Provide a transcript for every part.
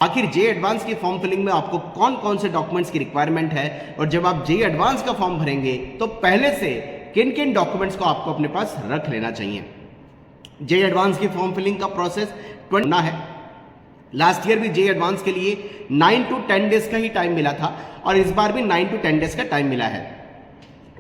आखिर जे एडवांस की form filling में आपको कौन कौन से डॉक्यूमेंट्स की रिक्वायरमेंट है, और जब आप जे एडवांस का फॉर्म भरेंगे तो पहले से किन किन डॉक्यूमेंट्स को आपको अपने पास रख लेना चाहिए। जे एडवांस की फॉर्म फिलिंग का प्रोसेस 20 है। लास्ट ईयर भी जे एडवांस के लिए 9 to 10 डेज का ही टाइम मिला था और इस बार भी 9 to 10 डेज का टाइम मिला है।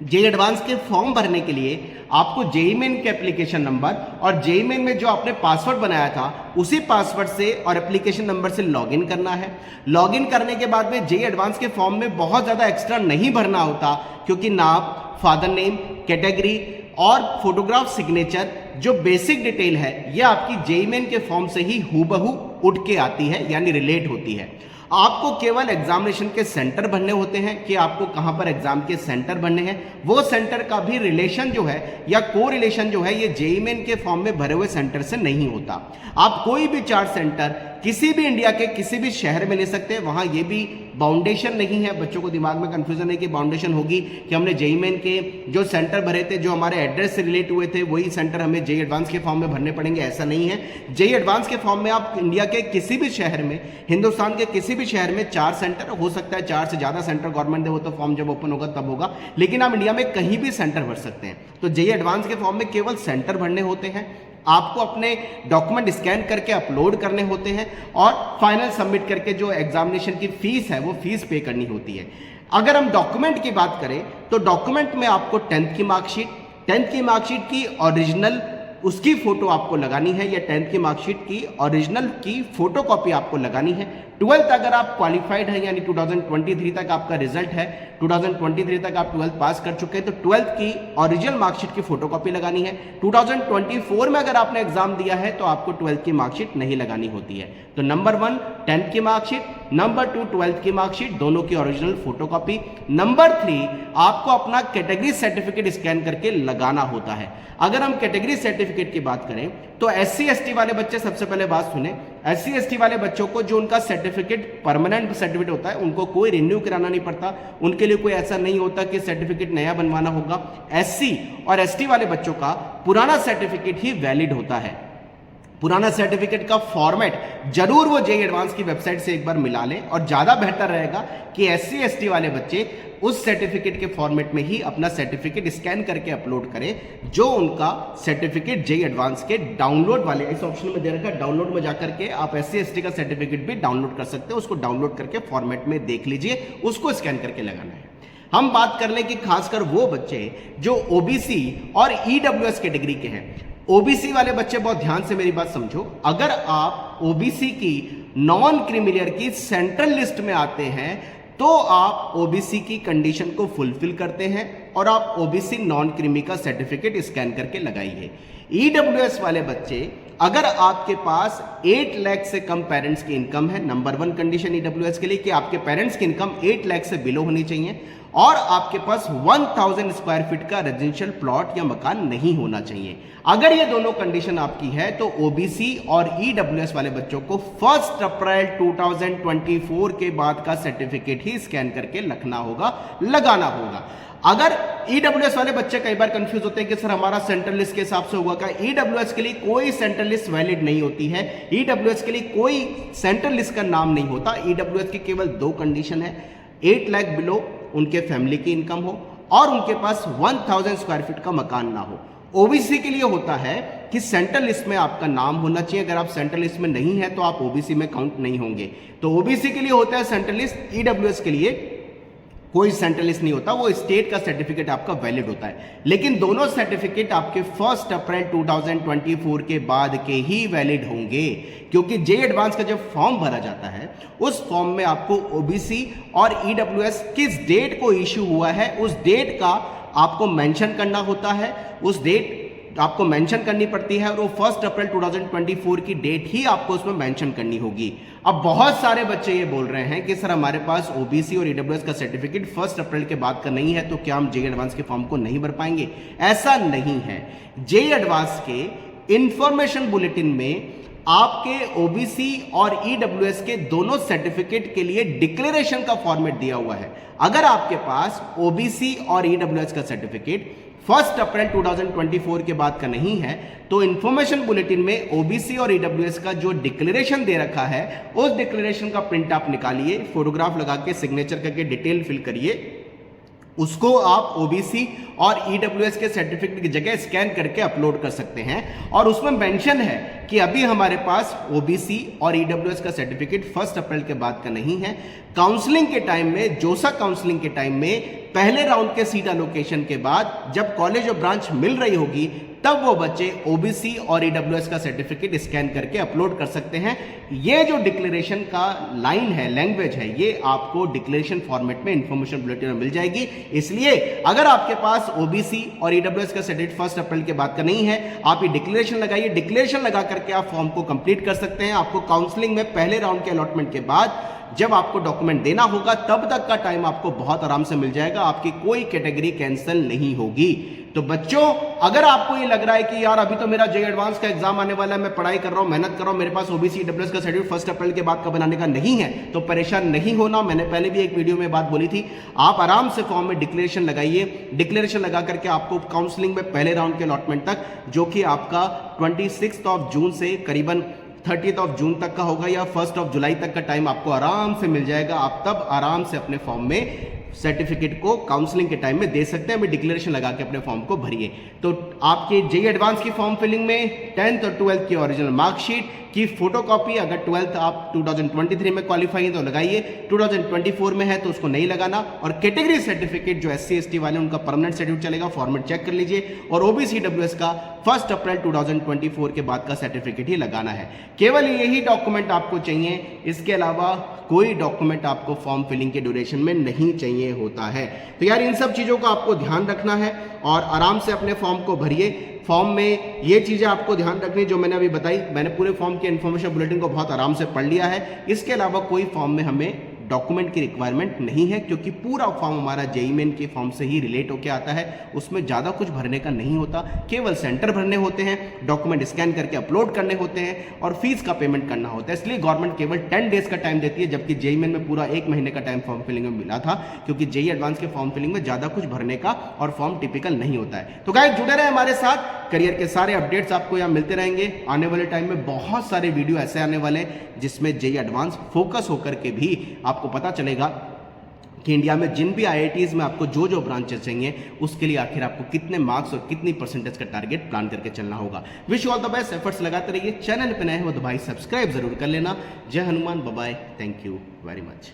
जे एडवांस के फॉर्म भरने के लिए आपको जेईई मेन के एप्लीकेशन नंबर और जेईई मेन में जो आपने पासवर्ड बनाया था उसी पासवर्ड से और एप्लीकेशन नंबर से लॉगिन करना है। लॉगिन करने के बाद में जे एडवांस के फॉर्म में बहुत ज़्यादा एक्स्ट्रा नहीं भरना होता, क्योंकि नाम, फादर नेम, कैटेगरी और फोटोग्राफ सिग्नेचर जो बेसिक डिटेल है यह आपकी जेईई मेन के फॉर्म से ही हूबहू उठ के आती है, यानी रिलेट होती है। आपको केवल एग्जामिनेशन के सेंटर भरने होते हैं कि आपको कहां पर एग्जाम के सेंटर भरने हैं। वो सेंटर का भी रिलेशन जो है या को रिलेशन जो है ये जेईई मेन के फॉर्म में भरे हुए सेंटर से नहीं होता। आप कोई भी 4 सेंटर किसी भी इंडिया के किसी भी शहर में ले सकते हैं। वहां ये भी बाउंडेशन नहीं है, बच्चों को दिमाग में कंफ्यूजन है कि बाउंडेशन होगी कि हमने जेईई मेन के जो सेंटर भरे थे जो हमारे एड्रेस से रिलेट हुए थे वही सेंटर हमें जेईई एडवांस के फॉर्म में भरने पड़ेंगे, ऐसा नहीं है। जेईई एडवांस के फॉर्म में आप इंडिया के किसी भी शहर में, हिंदुस्तान के किसी भी शहर में 4 सेंटर हो सकता है, 4 से ज्यादा सेंटर गवर्नमेंट दे, वो तो फॉर्म जब ओपन होगा तब होगा, लेकिन आप इंडिया में कहीं भी सेंटर भर सकते हैं। तो जेईई एडवांस के फॉर्म में केवल सेंटर भरने होते हैं, आपको अपने डॉक्यूमेंट स्कैन करके अपलोड करने होते हैं और फाइनल सबमिट करके जो एग्जामिनेशन की फीस है वो फीस पे करनी होती है। अगर हम डॉक्यूमेंट की बात करें तो डॉक्यूमेंट में आपको 10th की मार्कशीट, 10th की मार्कशीट की ओरिजिनल उसकी फोटो आपको लगानी है, या 10th की मार्कशीट की ओरिजिनल की फोटोकॉपी आपको लगानी है। 12th अगर आप क्वालिफाइड हैं, यानी 2023 तक आपका रिजल्ट है, 2023 तक आप 12th पास कर चुके हैं, तो 12th की ओरिजिनल मार्कशीट की फोटोकॉपी लगानी है। 2024 में अगर आपने एग्जाम दिया है तो आपको 12th की मार्कशीट नहीं लगानी होती है। तो नंबर 1 10th की मार्कशीट, नंबर 2 12th की मार्कशीट, दोनों की ओरिजिनल फोटोकॉपी। नंबर 3 आपको अपना कैटेगरी सर्टिफिकेट स्कैन करके लगाना होता है। अगर हम कैटेगरी सर्टिफिकेट की बात करें तो SC ST वाले बच्चे सबसे पहले बात सुने, SC ST वाले बच्चों को जो उनका सर्टिफिकेट परमानेंट सर्टिफिकेट होता है उनको कोई रिन्यू कराना नहीं पड़ता, उनके लिए कोई ऐसा नहीं होता कि सर्टिफिकेट नया बनवाना होगा। SC और ST वाले बच्चों का पुराना सर्टिफिकेट ही वैलिड होता है। पुराना सर्टिफिकेट का फॉर्मेट जरूर वो जेईई एडवांस की वेबसाइट से एक बार मिला लें, और ज्यादा बेहतर रहेगा कि SC ST वाले बच्चे उस सर्टिफिकेट के फॉर्मेट में ही अपना सर्टिफिकेट स्कैन करके अपलोड करें, जो उनका सर्टिफिकेट जेईई एडवांस के डाउनलोड वाले इस ऑप्शन में दे रखा है। डाउनलोड में जाकर के आप SC ST का सर्टिफिकेट भी डाउनलोड कर सकते हैं, उसको डाउनलोड करके फॉर्मेट में देख लीजिए, उसको स्कैन करके लगाना है। हम बात कर लें कि खासकर वो बच्चे जो OBC और EWS कैटेगरी के हैं। OBC वाले बच्चे बहुत ध्यान से मेरी बात समझो, अगर आप OBC की नॉन क्रीमिलियर की सेंट्रल लिस्ट में आते हैं तो आप OBC की कंडीशन को फुलफिल करते हैं और आप OBC नॉन क्रीमी का सर्टिफिकेट स्कैन करके लगाइए। EWS वाले बच्चे, अगर आपके पास 8 लाख से कम पेरेंट्स की इनकम है, नंबर 1 कंडीशन EWS के लिए कि आपके पेरेंट्स की इनकम 8 लाख से बिलो होनी चाहिए और आपके पास 1000 स्क्वायर फीट का रेजिडेंशियल प्लॉट या मकान नहीं होना चाहिए। अगर ये दोनों कंडीशन आपकी है तो OBC और EWS वाले बच्चों को 1 अप्रैल 2024 के बाद का सर्टिफिकेट ही स्कैन करके रखना होगा, लगाना होगा। अगर EWS वाले बच्चे कई बार कंफ्यूज होते हैं कि सर हमारा सेंट्रल लिस्ट के हिसाब से होगा क्या, EWS के लिए कोई सेंट्रल लिस्ट वैलिड नहीं होती है। EWS के लिए कोई सेंट्रल लिस्ट का नाम नहीं होता। EWS की केवल 2 कंडीशन है, 8 लाख बिलो उनके फैमिली की इनकम हो और उनके पास 1000 स्क्वायर फीट का मकान ना हो। OBC के लिए होता है कि सेंट्रल लिस्ट में आपका नाम होना चाहिए, अगर आप सेंट्रल लिस्ट में नहीं है तो आप OBC में काउंट नहीं होंगे। तो OBC के लिए होता है सेंट्रल लिस्ट, EWS के लिए कोई सेंट्रल लिस्ट नहीं होता, वो स्टेट का सर्टिफिकेट आपका वैलिड होता है। लेकिन दोनों सर्टिफिकेट आपके 1 अप्रैल 2024 के बाद के ही वैलिड होंगे, क्योंकि जेईई एडवांस का जब फॉर्म भरा जाता है उस फॉर्म में आपको OBC और EWS किस डेट को इश्यू हुआ है उस डेट का आपको मेंशन करना होता है, उस डेट आपको मेंशन करनी पड़ती है और वो 1 अप्रैल 2024 की डेट ही आपको उसमें मेंशन करनी होगी। अब बहुत सारे बच्चे ये बोल रहे हैं कि सर हमारे पास OBC और EWS का सर्टिफिकेट 1 अप्रैल के बाद का नहीं है, तो क्या हम जेईई एडवांस के फॉर्म को नहीं भर पाएंगे? ऐसा नहीं है। जेईई एडवांस के इंफॉर्मेशन बुलेटिन में आपके OBC और EWS के दोनों सर्टिफिकेट के लिए डिक्लेरेशन का फॉर्मेट दिया हुआ है। अगर आपके पास OBC और EWS का सर्टिफिकेट 1 अप्रैल 2024 के बाद का नहीं है, तो इंफॉर्मेशन बुलेटिन में ओबीसी और ईडब्ल्यूएस का जो डिक्लेरेशन दे रखा है उस डिक्लेरेशन का प्रिंट आप निकालिए, फोटोग्राफ लगा के सिग्नेचर करके डिटेल फिल करिए, उसको आप ओबीसी और ईडब्ल्यूएस के सर्टिफिकेट की जगह स्कैन करके अपलोड कर सकते हैं। और उसमें मेंशन है कि अभी हमारे पास ओबीसी और ईडब्ल्यूएस का सर्टिफिकेट 1 अप्रैल के बाद का नहीं है। काउंसलिंग के टाइम में, जोसा काउंसलिंग के टाइम में पहले राउंड के सीट एलोकेशन के बाद जब कॉलेज और ब्रांच मिल रही होगी तब वो बच्चे ओबीसी और ईडब्ल्यूएस का सर्टिफिकेट स्कैन करके अपलोड कर सकते हैं। ये जो डिक्लेरेशन का लाइन है, लैंग्वेज है, ये आपको डिक्लेरेशन फॉर्मेट में इंफॉर्मेशन बुलेटिन में मिल जाएगी। इसलिए अगर आपके पास ओबीसी और ईडब्ल्यूएस का सर्टिफिकेट 1 अप्रैल के बाद का नहीं है, आप ये डिक्लेरेशन लगाइए, डिक्लेरेशन लगा करके आप फॉर्म को कंप्लीट कर सकते हैं। आपको काउंसलिंग में पहले राउंड के अलॉटमेंट के बाद जब आपको डॉक्यूमेंट देना होगा तब तक का टाइम आपको बहुत आराम से मिल जाएगा, आपकी कोई कैटेगरी कैंसिल नहीं होगी। तो बच्चों, अगर आपको ये लग रहा है कि यार अभी तो मेरा जेईई एडवांस का एग्जाम आने वाला है, मैं पढ़ाई कर रहा हूं, मेहनत कर रहा हूं, मेरे पास ओबीसी ईडब्ल्यूएस का सर्टिफिकेट 1 अप्रैल के बाद का बनाने का नहीं है, तो परेशान नहीं होना। मैंने पहले भी एक वीडियो में बात बोली थी, आप आराम से फॉर्म में डिक्लेरेशन लगाइए, डिक्लेरेशन लगा करके आपको काउंसलिंग में पहले राउंड के अलॉटमेंट तक, जो कि आपका 26 जून से करीबन 30 जून तक का होगा या 1 जुलाई तक का टाइम आपको आराम से मिल जाएगा। आप तब आराम से अपने फॉर्म में सर्टिफिकेट को काउंसलिंग के टाइम में दे सकते हैं। अभी डिक्लेरेशन लगा के अपने फॉर्म को भरिए। तो आपके जेईई एडवांस की फॉर्म फिलिंग में 10th और 12th की ओरिजिनल मार्कशीट की फोटोकॉपी, अगर 12th आप 2023 में क्वालिफाई है तो लगाइए, 2024 में है तो उसको नहीं लगाना। और कैटेगरी सर्टिफिकेट जो SC ST वाले उनका परमानेंट सर्टिफिकेट चलेगा, फॉर्मेट चेक कर लीजिए। और ओबीसी ईडब्ल्यूएस का 1 अप्रैल 2024 के बाद का सर्टिफिकेट ही लगाना है। केवल यही डॉक्यूमेंट आपको चाहिए, इसके अलावा कोई डॉक्यूमेंट आपको फॉर्म फिलिंग के ड्यूरेशन में नहीं चाहिए होता है। तो यार इन सब चीज़ों का आपको ध्यान रखना है और आराम से अपने फॉर्म को भरिए। फॉर्म में ये चीज़ें आपको ध्यान रखनी जो मैंने अभी बताई, मैंने पूरे फॉर्म के इन्फॉर्मेशन बुलेटिन को बहुत आराम से पढ़ लिया है। इसके अलावा कोई फॉर्म में हमें डॉक्यूमेंट की रिक्वायरमेंट नहीं है, क्योंकि पूरा फॉर्म हमारा जेईई मेन के फॉर्म से ही रिलेट होकर आता है। उसमें ज़्यादा कुछ भरने का नहीं होता, केवल सेंटर भरने होते हैं, डॉक्यूमेंट स्कैन करके अपलोड करने होते हैं और फीस का पेमेंट करना होता है। इसलिए गवर्नमेंट केवल 10 डेज का टाइम देती है, जबकि जेईई मेन में पूरा 1 महीने का टाइम फॉर्म फिलिंग में मिला था, क्योंकि जेईई एडवांस के फॉर्म फिलिंग में ज़्यादा कुछ भरने का और फॉर्म टिपिकल नहीं होता है। तो गाइस जुड़े रहे हमारे साथ, करियर के सारे अपडेट्स आपको यहाँ मिलते रहेंगे। आने वाले टाइम में बहुत सारे वीडियो ऐसे आने वाले जिसमें जेईई एडवांस फोकस होकर के भी आपको पता चलेगा कि इंडिया में जिन भी IITs में आपको जो जो ब्रांचेस चाहिए उसके लिए आखिर आपको कितने मार्क्स और कितनी परसेंटेज का टारगेट प्लान करके चलना होगा। Wish you all the best, efforts लगाते रहिए। चैनल पे नए हो तो भाई सब्सक्राइब जरूर कर लेना। जय Hanuman, bye bye, thank you very much.